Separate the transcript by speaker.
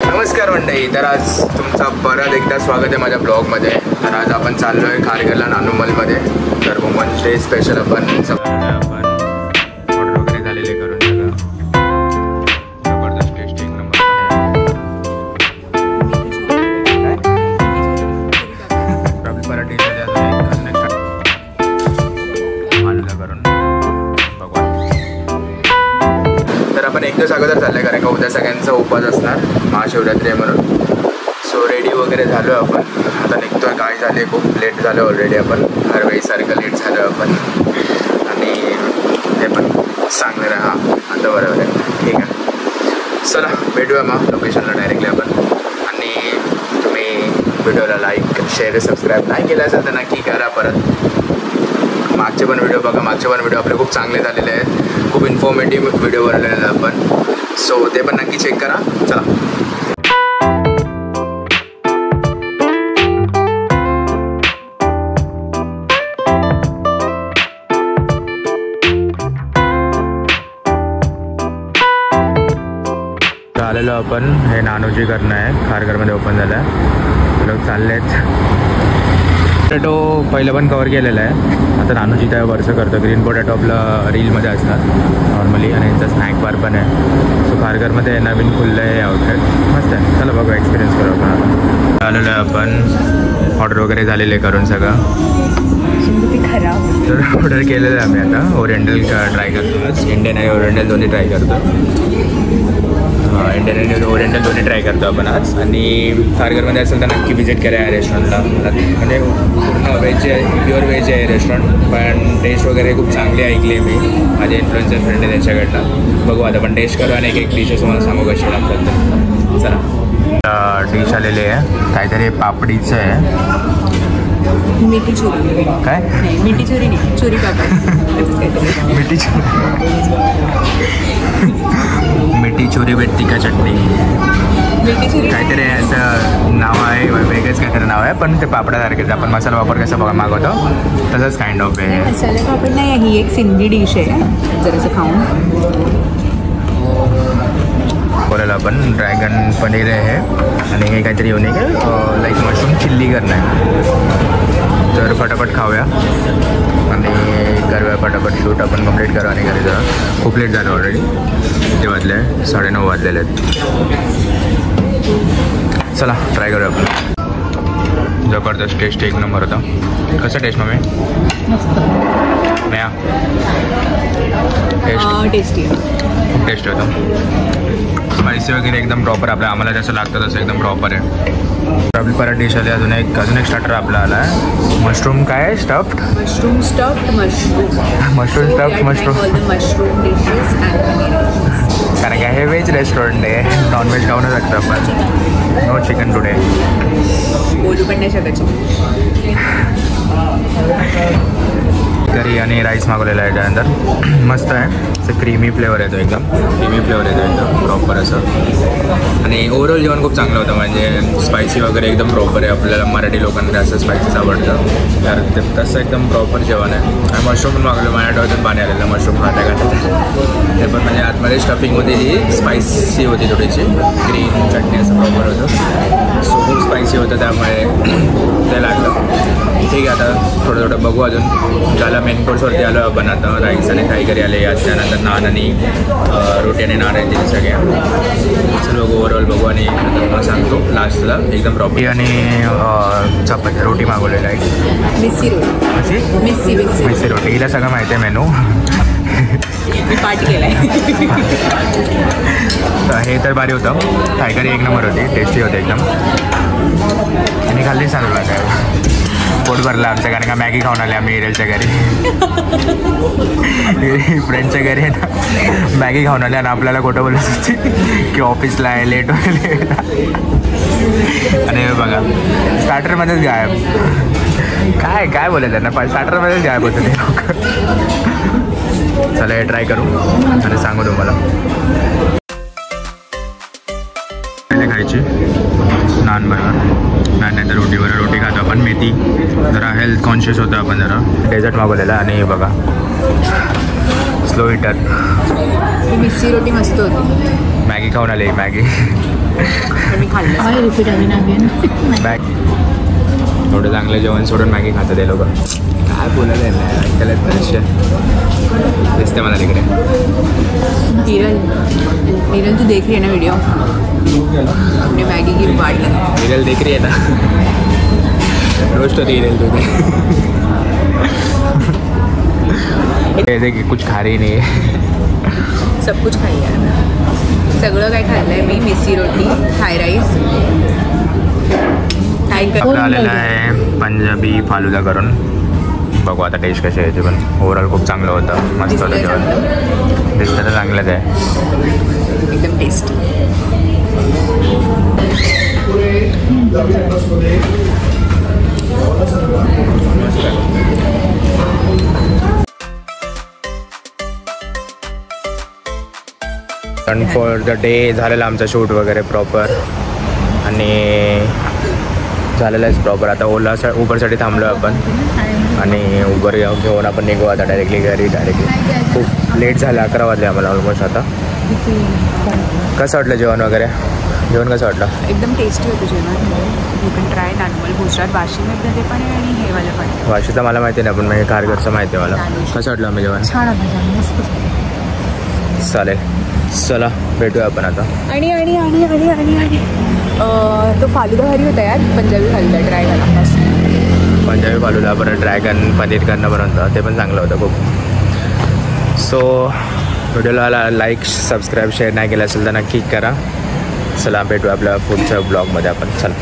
Speaker 1: नमस्कार मंडळी, तर आज तुमचं परत एकदा स्वागत आहे माझ्या ब्लॉगमध्ये. तर आज आपण चाललो आहे खारघरला नानुमलमध्ये. तर वुमन्स डे स्पेशल आपण ऑर्डर वगैरे झालेले करून सगळं जबरदस्त टेस्ट एक नंबर. आपली पराठी करून बघू. तर आपण एक दिवस अगोदर चाललं आहे कारण का उद्या सगळ्यांचा उपवास असणार, महाशिवरात्री आहे म्हणून. सो रेडी वगैरे झालो आपण, आता निघतोय. काय झाले, खूप लेट झालं ऑलरेडी. आपण हरवेळीसारखं लेट झालो आपण, आणि ते पण सांगणार आहे. हां आता बरोबर आहे, ठीक आहे. चला भेटूया मग लोकेशनला डायरेक्टली आपण. आणि तुम्ही व्हिडिओला लाईक शेअर सबस्क्राईब नाही केलं असेल तर नक्की करा. परत मागचे पण व्हिडिओ बघा, मागचे पण व्हिडिओ आपले खूप चांगले झालेले आहेत, खूप इन्फॉर्मेटिव्ह व्हिडिओ बनवलेले आपण. सो ते पण नक्की चेक करा. चला आलेलो आपण. हे नानोजी करणं आहे, खारघरमध्ये ओपन झालं आहे. लोक चालले आहेत. पोटॅटो पहिलं पण कवर केलेलं आहे, आता नानोजी त्या वरचं करतो. ग्रीन पोटॅटो आपलं रीलमध्ये असतात नॉर्मली, आणि यांचा स्नॅक बार पण आहे. सो खारघरमध्ये नवीन खुललं आहे आउटलेट, मस्त आहे. चला बघू, एक्सपिरियन्स करू आपण. आलेलो आहे आपण, ऑर्डर वगैरे झालेले करून सगळं. तर ऑर्डर केलेलं आहे आम्ही. आता ओरिएंटल ट्राय करतो आज. इंडियन आणि ओरिएंटल दोन्ही ट्राय करतो. इंडियन आणि ओरिएंटल दोन्ही ट्राय करतो आपण आज. आणि खारघरमध्ये असेल तर नक्की विजिट करा या रेस्टॉरंटला. म्हणजे पूर्ण व्हेज आहे, प्युअर व्हेज आहे रेस्टॉरंट, पण टेस्ट वगैरे खूप चांगली ऐकली आहे मी. माझे इन्फ्लुएन्सर फ्रेंड आहे त्यांच्याकडनं. बघू आता आपण टेस्ट करू आणि एक डिशेस मला सांगू कशी लागतात तर. चला डिश आलेली आहे, काहीतरी पापडीचं आहे.
Speaker 2: मिठी चुरी
Speaker 1: काय?
Speaker 2: नाही, मिठी चुरी नाही, चुरी पापड.
Speaker 1: मिठी चुरी, मिठी चुरी विथ तिखा चटणी काहीतरी असं नाव आहे, वेगळंच काहीतरी नाव आहे, पण ते पापडासारखेच. आपण मसाला वापर कसा बघा मागवतो तसंच काइंड ऑफ आहे.
Speaker 2: मसाला पापड नाही, ही एक सिंधी डिश आहे. जरासं खाऊन
Speaker 1: बोलायला आपण ड्रॅगन पनीर आहे आणि हे काहीतरी युनिक आहे, लाईक मशरूम चिल्ली करणं आहे. तर फटाफट खाऊया आणि करूया फटाफट शूट आपण कंप्लीट करू आणि घरी जाऊ. खूप लेट झालं ऑलरेडी, किती वाजले? 9:30 वाजलेले आहेत. चला ट्राय करूया आपण. जबरदस्त टेस्ट एक नंबर होता. कसं टेस्ट मम्मी?
Speaker 2: मस्त.
Speaker 1: मया
Speaker 2: टेस्टी
Speaker 1: खूप टेस्ट होतं. स्पायसी वगैरे एकदम प्रॉपर आपल्या आम्हाला जसं लागतं तसं एकदम प्रॉपर आहे. आपली परत डिश आली. अजून एक स्टार्टर आपला आला आहे. मशरूम काय आहे? Stuffed
Speaker 2: mushroom.
Speaker 1: Mushroom stuffed
Speaker 2: mushroom dishes
Speaker 1: कारण काय हे व्हेज रेस्टॉरंट आहे, नॉनव्हेज खाऊ न शकतो आपण. No chicken today.
Speaker 2: बोलू पण नाही शकत.
Speaker 1: करी आणि राईस मागवलेला आहे त्यानंतर. मस्त आहे, असं क्रीमी फ्लेवर येतो, एकदम क्रीमी फ्लेवर येतो एकदम प्रॉपर असं. आणि ओव्हरऑल जेवण खूप चांगलं होतं, म्हणजे स्पायसी वगैरे एकदम प्रॉपर आहे. आपल्याला मराठी लोकांना जास्त स्पायसीच आवडतं, तर ते तसं एकदम प्रॉपर जेवण आहे. आणि मशरूम पण मागवलं, माझ्या डोळ्यातून पाणी आलेलं मशरूम खाता. ते पण म्हणजे आतमध्ये स्टफिंग होती, जी स्पायसी होती थोडीशी, ग्रीन चटणी असं प्रॉपर होतं. सो खूप स्पायसी होतं, त्यामुळे ते लागलं. ठीक आहे, आता थोडं बघू. अजून झालं मेन कोर्सवरती आलो आपण. आता राईस आणि फ्राय करी आले, त्यानंतर नान आणि रोटी आणि नान आहेत ते सगळ्या. चल बघू, ओव्हरऑल बघू आणि नंतर मला सांगतो लास्टला एकदम प्रॉपर. आणि चपाती रोटी मागवलेलं आहे,
Speaker 2: मिस्सी रोटी.
Speaker 1: मिस्सी रोटी. हिला सगळं माहिती आहे मेनू,
Speaker 2: मी पाठ केलाय.
Speaker 1: हे तर भारी होतं. फ्राय करी एक नंबर होती, टेस्टी होते एकदम. आणि खाल्ली सांगू काय पोट भरलं आमचं, कारण का मॅगी खाऊन आले आम्ही हिरेलच्या घरी. फ्रेंडच्या घरी आहे ना, मॅगी खाऊन आले आणि आपल्याला खोटं बोलत होते की ऑफिसला आहे, लेट वगैरे. आणि बघा स्टार्टरमध्येच गायब. काय बोलत त्यांना, स्टार्टरमध्येच गायब होतं ते लोक. चला हे ट्राय करू आणि सांगू तुम्हाला. खायची नान बरोबर, नान नाही तर रोटीवर. रोटी खातो आपण. मेथी जरा हेल्थ कॉन्शियस होतं आपण. जरा डेझर्ट मागवलेला. आणि बघा स्लो हिटर.
Speaker 2: मिस्सी रोटी मस्त होती.
Speaker 1: मॅगी खाऊन आले. मॅगी
Speaker 2: मी खाल्लं.
Speaker 3: Repeat again again.
Speaker 1: बॅग एवढं चांगलं जेवण सोडून मॅगी खातं ते लोक. काय बोलायला नाही ऐकायला दृश्य दिसते मला तिकडे.
Speaker 2: हिरल तू देख रही है ना वीडियो अपनी मैगी की बाट लगा.
Speaker 1: हिरल देख रही है ना. रोस्ट होती हिरल तुझे. ऐसे कि कुछ खा रही नहीं है.
Speaker 2: सब कुछ खाई आहे. सगळं काय खाल्लं आहे मी. मिस्सी रोटी, थाय राईस.
Speaker 1: आपलं आलेलं आहे पंजाबी फालुदा करून. बघू आता टेस्ट कशी यायची. पण ओव्हरऑल खूप चांगलं होतं. मस्त होतं जेवण. दिसतं तर चांगलंच आहे.
Speaker 2: एकदम taste.
Speaker 1: Done for the day. झालेलं आमचं शूट वगैरे प्रॉपर. आणि झालेलं आहेच प्रॉपर. आता उबरसाठी थांबलो आपण. आणि उबर घेऊन आपण निघू आता डायरेक्टली घरी. डायरेक्टली खूप लेट झालं. 11 वाजले आम्हाला ऑलमोस्ट आता. कसं वाटलं जेवण वगैरे? जेवण कसं वाटलं?
Speaker 2: एकदम टेस्टी होतं जेवण. You can try Nanaval Gujarat. वाशीमध्ये ते पण आहे आणि हे वालं पण आहे.
Speaker 1: वाशीचं मला माहिती नाही पण मी खारघरचं माहिती आहे मला. कसं वाटलं आम्ही जेवण?
Speaker 3: छान होतं. मस्त.
Speaker 1: चालेल चला भेटूया आपण आता.
Speaker 2: आणि आणि आणि आणि आणि आणि तो फालुदा भारी होता यार. पंजाबी फालुदा ट्राय झाला.
Speaker 1: पंजाबी फालुदा परत ड्रॅगन पनीर करणं बनवतं ते पण चांगलं होतं खूप. सो व्हिडिओला लाईक सबस्क्राईब शेअर नाही केलं असेल तर नक्की करा. चला भेटूया आपल्या पुढच्या ब्लॉगमध्ये आपण. चला.